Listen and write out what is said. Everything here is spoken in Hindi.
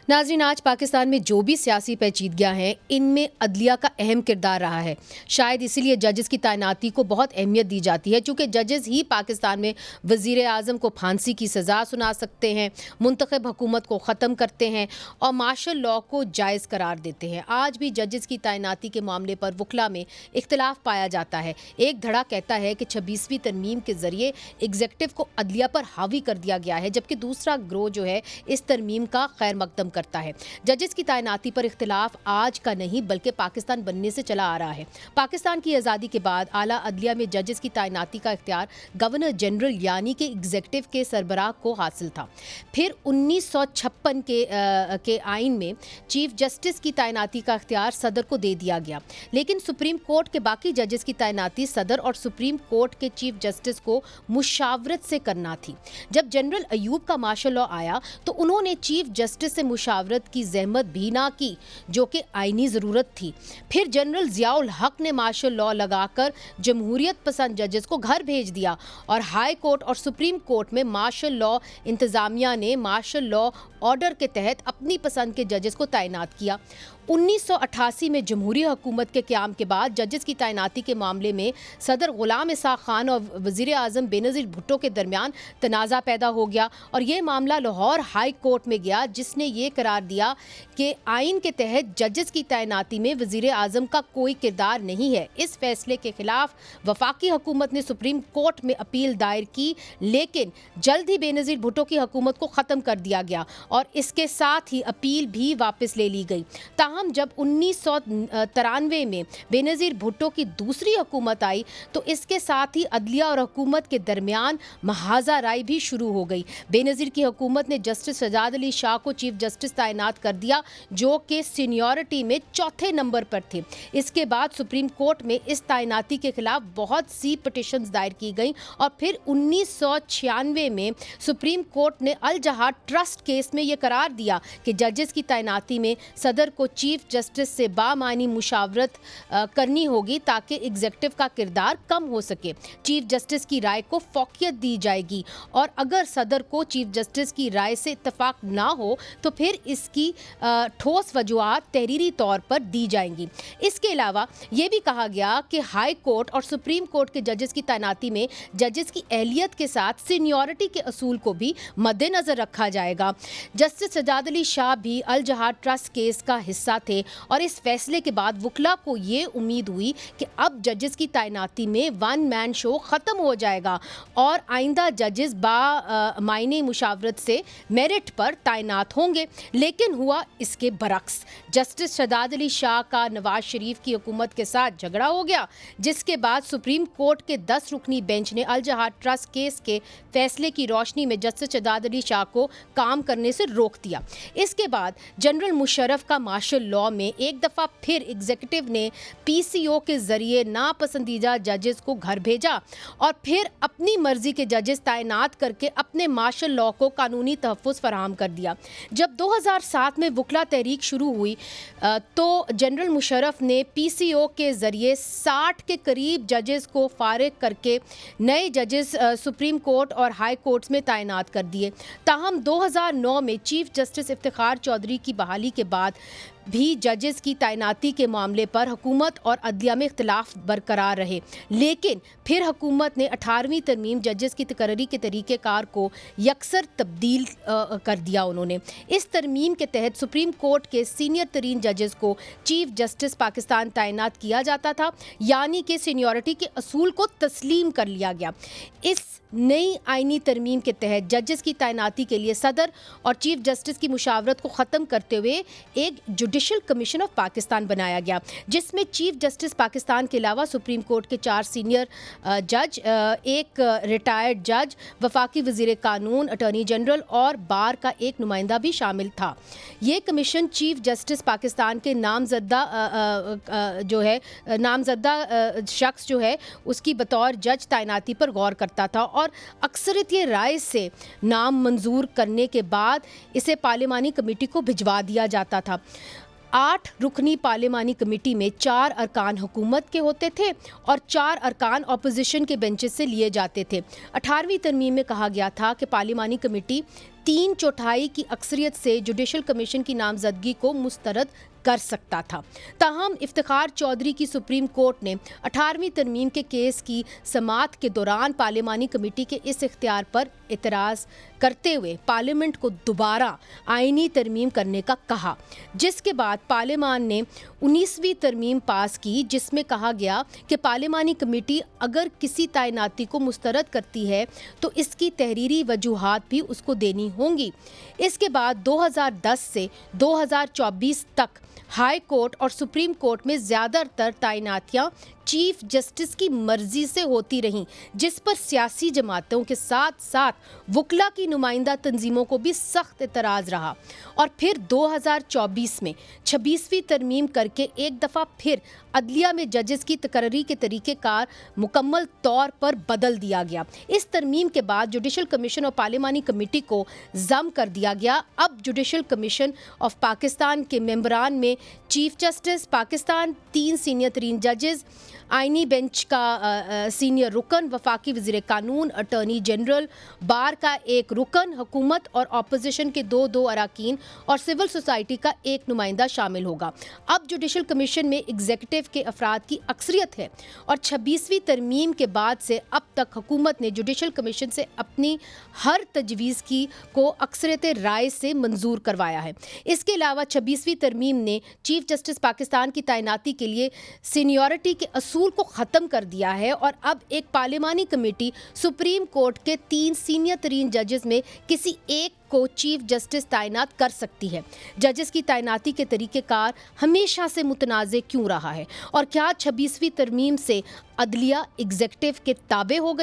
नाज़रीन, आज पाकिस्तान में जो भी सियासी पेचीदगियाँ हैं, इनमें अदलिया का अहम किरदार रहा है। शायद इसीलिए जजेस की तैनाती को बहुत अहमियत दी जाती है, चूँकि जजेस ही पाकिस्तान में वज़ीर आज़म को फांसी की सज़ा सुना सकते हैं, मुंतखब हुकूमत को ख़त्म करते हैं और मार्शल लॉ को जायज़ करार देते हैं। आज भी जजेस की तैनाती के मामले पर वकला में इख्तिलाफ पाया जाता है। एक धड़ा कहता है कि 26वीं तरमीम के ज़रिए एग्जीक्यूटिव को अदलिया पर हावी कर दिया गया है, जबकि दूसरा ग्रोह जो है इस तरमीम का खैर मकदम करता है। जजेस की तैनाती पर इख्तिलाफ आज का नहीं बल्कि पाकिस्तान बनने से चला आ रहा है। पाकिस्तान की आज़ादी के बाद आला अदलिया में जजेस की तैनाती का इख्तियार गवर्नर जनरल यानी कि एग्जीक्यूटिव के सरबराह को हासिल था। फिर 1956 के आइन में चीफ जस्टिस की तैनाती का इख्तियार सदर को दे दिया गया, लेकिन सुप्रीम कोर्ट के बाकी जजेस की तैनाती सदर और सुप्रीम कोर्ट के चीफ जस्टिस को मुशावरत से करना थी। जब जनरल अयूब का मार्शल लॉ आया तो उन्होंने चीफ जस्टिस से मुशावरत की जहमत भी ना की, जो कि आईनी ज़रूरत थी। फिर जनरल ज़ियाउल हक ने मार्शल लॉ लगाकर जमहूरियत पसंद जजेस को घर भेज दिया और हाई कोर्ट और सुप्रीम कोर्ट में मार्शल लॉ इंतज़ामिया ने मार्शल लॉ ऑर्डर के तहत अपनी पसंद के जजेस को तैनात किया। 1988 में जमहूरी हुकूमत के क़याम के बाद जजेस की तैनाती के मामले में सदर ग़ुलाम इसाक़ खान और वज़ीर आज़म बेनज़ीर भुट्टो के दरमियान तनाज़ा पैदा हो गया और ये मामला लाहौर हाई कोर्ट में गया, जिसने ये करार दिया कि आइन के तहत जजेस की तैनाती में वज़ीर आज़म का कोई किरदार नहीं है। इस फैसले के खिलाफ वफाकी हुकूमत ने सुप्रीम कोर्ट में अपील दायर की, लेकिन जल्द ही बेनज़ीर भुट्टो की हुकूमत को ख़त्म कर दिया गया और इसके साथ ही अपील भी वापस ले ली गई। हम जब 1993 में बेनज़ीर भुट्टो की दूसरी हुकूमत आई तो इसके साथ ही अदलिया और हुकूमत के दरमियान महाजा राय भी शुरू हो गई। बेनज़ीर की हुकूमत ने जस्टिस सजाद अली शाह को चीफ जस्टिस तैनात कर दिया, जो कि सीनियरिटी में चौथे नंबर पर थे। इसके बाद सुप्रीम कोर्ट में इस तैनाती के खिलाफ बहुत सी पिटिशंस दायर की गई और फिर 1996 में सुप्रीम कोर्ट ने अल जहाद ट्रस्ट केस में यह करार दिया कि जजेस की तैनाती में सदर को चीफ जस्टिस से बामानी मुशावरत करनी होगी ताकि एग्जीक्यूटिव का किरदार कम हो सके। चीफ जस्टिस की राय को फौकियत दी जाएगी और अगर सदर को चीफ जस्टिस की राय से इत्तफाक ना हो तो फिर इसकी ठोस वजूहात तहरीरी तौर पर दी जाएंगी। इसके अलावा ये भी कहा गया कि हाई कोर्ट और सुप्रीम कोर्ट के जजेस की तैनाती में जजेस की अहलियत के साथ सीनियरिटी के असूल को भी मद्देनजर रखा जाएगा। जस्टिस सजाद अली शाह भी अल जहाद ट्रस्ट केस का हिस्सा थे और इस फैसले के बाद वकला को ये उम्मीद हुई कि अब जजेस की तैनाती में वन मैन शो ख़त्म हो जाएगा और आइंदा जजेस मायने मुशावरत से मेरिट पर तैनात होंगे, लेकिन हुआ इसके बरक्स। जस्टिस सजाद अली शाह का नवाज शरीफ की हुकूमत के साथ झगड़ा हो गया, जिसके बाद सुप्रीम कोर्ट के 10 रुकनी बेंच ने अल जहाद ट्रस्ट केस के फैसले की रोशनी में जस्टिस सजाद अली शाह को काम करने से रोक दिया। इसके बाद जनरल मुशर्रफ का मार्शल लॉ में एक दफ़ा फिर एग्जीक्यूटिव ने पीसीओ के ज़रिए नापसंदीदा जजेस को घर भेजा और फिर अपनी मर्जी के जजेस तैनात करके अपने मार्शल लॉ को कानूनी तहफ़्फ़ुज़ फराहम कर दिया। जब 2007 में वकला तहरीक शुरू हुई तो जनरल मुशर्रफ ने पीसीओ के ज़रिए 60 के करीब जजेस को फारिग करके नए जजेस सुप्रीम कोर्ट और हाई कोर्ट्स में तैनात कर दिए। ताहम 2009 में चीफ जस्टिस इफ्तिखार चौधरी की बहाली के बाद भी जजेस की तैनाती के मामले पर हुकूमत और अदलिया में इख्तिलाफ बरकरार रहे, लेकिन फिर हुकूमत ने 18वीं तरमीम जजेस की तकर्री के तरीक़ेकार को यकसर तब्दील कर दिया। उन्होंने इस तरमीम के तहत सुप्रीम कोर्ट के सीनियर तरीन जजेस को चीफ जस्टिस पाकिस्तान तैनात किया जाता था, यानी कि सीनियरिटी के असूल को तस्लीम कर लिया गया। इस नई आइनी तरमीम के तहत जजेस की तैनाती के लिए सदर और चीफ जस्टिस की मुशावरत को ख़त्म करते हुए एक जुडिशल कमीशन ऑफ पाकिस्तान बनाया गया, जिसमें चीफ जस्टिस पाकिस्तान के अलावा सुप्रीम कोर्ट के 4 सीनियर जज, एक रिटायर्ड जज, वफाकी वज़ीर कानून, अटॉर्नी जनरल और बार का एक नुमाइंदा भी शामिल था। ये कमीशन चीफ जस्टिस पाकिस्तान के नामजदा शख्स जो है उसकी बतौर जज तैनाती पर गौर करता था और अक्सरियत राय से नाम मंजूर करने के बाद इसे पार्लिमानी कमेटी को भिजवा दिया जाता था। 8 रुकनी पार्लिमानी कमेटी में 4 अरकान हुकूमत के होते थे और 4 अरकान अपोजिशन के बेंचेस से लिए जाते थे। 18वीं तरमीम में कहा गया था कि पार्लिमानी कमेटी 3/4 की अक्सरियत से जुडिशल कमीशन की नामजदगी को मुस्तरद कर सकता था। ताहम इफ्तिखार चौधरी की सुप्रीम कोर्ट ने 18वीं तरमीम के केस की समाअत के दौरान पार्लिमानी कमेटी के इस इख्तियार पर एतराज़ करते हुए पार्लियामेंट को दोबारा आईनी तरमीम करने का कहा, जिसके बाद पार्लियामान ने 19वीं तरमीम पास की, जिसमें कहा गया कि पार्लिमानी कमेटी अगर किसी तैनाती को मुस्तरद करती है तो इसकी तहरीरी वजूहात भी उसको देनी होंगी। इसके बाद 2010 से 2024 तक हाई कोर्ट और सुप्रीम कोर्ट में ज़्यादातर तैनातियाँ चीफ जस्टिस की मर्जी से होती रहीं, जिस पर सियासी जमातों के साथ साथ वकला की नुमाइंदा तंजीमों को भी सख्त एतराज़ रहा। और फिर 2024 में 26वीं तरमीम करके एक दफ़ा फिर अदलिया में जजेस की तकर्री के तरीक़ेकार मुकम्मल तौर पर बदल दिया गया। इस तरमीम के बाद जुडिशल कमीशन और पार्लिमानी कमेटी को ज़म कर दिया गया। अब जुडिशल कमीशन ऑफ पाकिस्तान के मेंबरान में चीफ जस्टिस पाकिस्तान, 3 सीनियर तरीन जजेस, आईनी बेंच का सीनियर रुकन, वफाकी वज़ीर कानून, अटॉर्नी जनरल, बार का एक रुकन, हुकूमत और अपोजिशन के 2 अरकान और सिविल सोसाइटी का एक नुमाइंदा शामिल होगा। अब जुडिशल कमीशन में एग्जीक्यूटिव के अफराद की अक्सरियत है और 26वीं तरमीम के बाद से अब तक हुकूमत ने जुडिशल कमीशन से अपनी हर तजवीज़ को अक्सरियत राय से मंजूर करवाया है। इसके अलावा 26वीं तरमीम ने चीफ जस्टिस पाकिस्तान की तैनाती के लिए सीनियरिटी के असूल को ख़त्म कर दिया है और अब एक पार्लिमानी कमेटी सुप्रीम कोर्ट के 3 सीनियर तरीन जजेस में किसी एक को चीफ जस्टिस तैनात कर सकती है। जजेस की तैनाती के तरीक़ेकार हमेशा से मुतनाज़ क्यों रहा है और क्या 26वीं तरमीम से अदलिया एग्जीक्यूटिव के ताबे हो गई?